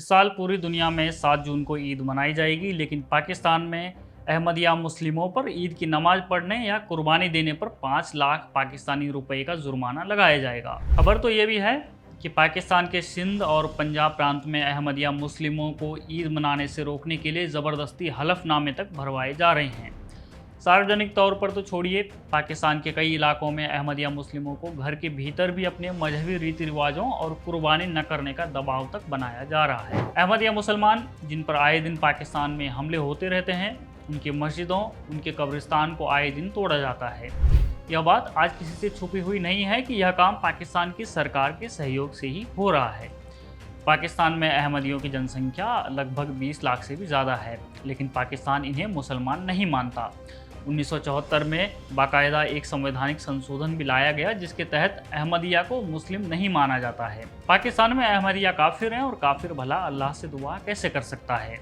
इस साल पूरी दुनिया में 7 जून को ईद मनाई जाएगी, लेकिन पाकिस्तान में अहमदिया मुस्लिमों पर ईद की नमाज पढ़ने या कुर्बानी देने पर 5 लाख पाकिस्तानी रुपए का जुर्माना लगाया जाएगा। खबर तो ये भी है कि पाकिस्तान के सिंध और पंजाब प्रांत में अहमदिया मुस्लिमों को ईद मनाने से रोकने के लिए ज़बरदस्ती हलफनामे तक भरवाए जा रहे हैं। सार्वजनिक तौर पर तो छोड़िए, पाकिस्तान के कई इलाकों में अहमदिया मुस्लिमों को घर के भीतर भी अपने मजहबी रीति रिवाजों और कुर्बानी न करने का दबाव तक बनाया जा रहा है। अहमदिया मुसलमान जिन पर आए दिन पाकिस्तान में हमले होते रहते हैं, उनकी मस्जिदों, उनके कब्रिस्तान को आए दिन तोड़ा जाता है। यह बात आज किसी से छुपी हुई नहीं है कि यह काम पाकिस्तान की सरकार के सहयोग से ही हो रहा है। पाकिस्तान में अहमदियों की जनसंख्या लगभग 20 लाख से भी ज़्यादा है, लेकिन पाकिस्तान इन्हें मुसलमान नहीं मानता। 1974 में बाकायदा एक संवैधानिक संशोधन भी लाया गया, जिसके तहत अहमदिया को मुस्लिम नहीं माना जाता है। पाकिस्तान में अहमदिया काफिर हैं और काफिर भला अल्लाह से दुआ कैसे कर सकता है।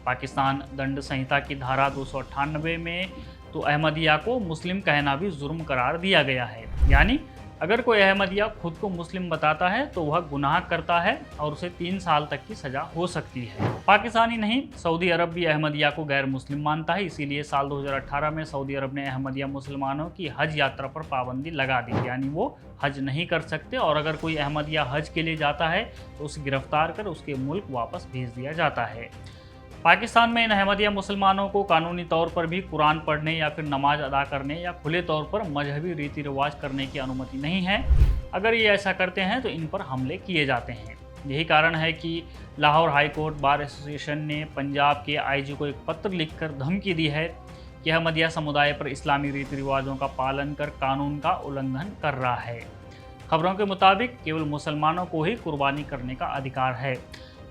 पाकिस्तान दंड संहिता की धारा 298 में तो अहमदिया को मुस्लिम कहना भी जुर्म करार दिया गया है। यानी अगर कोई अहमदिया खुद को मुस्लिम बताता है तो वह गुनाह करता है और उसे 3 साल तक की सजा हो सकती है। पाकिस्तान ही नहीं, सऊदी अरब भी अहमदिया को गैर मुस्लिम मानता है। इसीलिए साल 2018 में सऊदी अरब ने अहमदिया मुसलमानों की हज यात्रा पर पाबंदी लगा दी, यानी वो हज नहीं कर सकते और अगर कोई अहमदिया हज के लिए जाता है तो उसे गिरफ्तार कर उसके मुल्क वापस भेज दिया जाता है। पाकिस्तान में इन अहमदिया मुसलमानों को कानूनी तौर पर भी कुरान पढ़ने या फिर नमाज अदा करने या खुले तौर पर मजहबी रीति रिवाज करने की अनुमति नहीं है। अगर ये ऐसा करते हैं तो इन पर हमले किए जाते हैं। यही कारण है कि Lahore high court bar association ने पंजाब के आईजी को एक पत्र लिखकर धमकी दी है कि अहमदिया समुदाय पर इस्लामी रीति रिवाजों का पालन कर कानून का उल्लंघन कर रहा है। खबरों के मुताबिक केवल मुसलमानों को ही कुर्बानी करने का अधिकार है।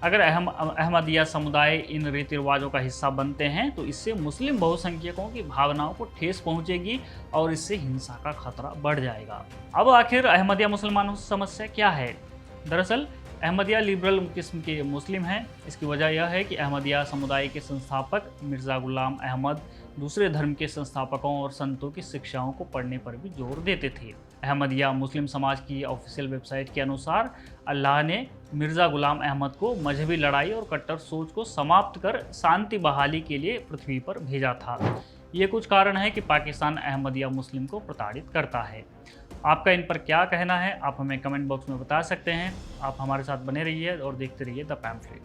अगर अहमदिया समुदाय इन रीति रिवाजों का हिस्सा बनते हैं तो इससे मुस्लिम बहुसंख्यकों की भावनाओं को ठेस पहुंचेगी और इससे हिंसा का खतरा बढ़ जाएगा। अब आखिर अहमदिया मुसलमानों की समस्या क्या है? दरअसल अहमदिया लिबरल किस्म के मुस्लिम हैं। इसकी वजह यह है कि अहमदिया समुदाय के संस्थापक मिर्ज़ा गुलाम अहमद दूसरे धर्म के संस्थापकों और संतों की शिक्षाओं को पढ़ने पर भी जोर देते थे। अहमदिया मुस्लिम समाज की ऑफिशियल वेबसाइट के अनुसार अल्लाह ने मिर्ज़ा गुलाम अहमद को मजहबी लड़ाई और कट्टर सोच को समाप्त कर शांति बहाली के लिए पृथ्वी पर भेजा था। ये कुछ कारण है कि पाकिस्तान अहमदिया मुस्लिम को प्रताड़ित करता है। आपका इन पर क्या कहना है, आप हमें कमेंट बॉक्स में बता सकते हैं। आप हमारे साथ बने रहिए और देखते रहिए द पैम्फलेट।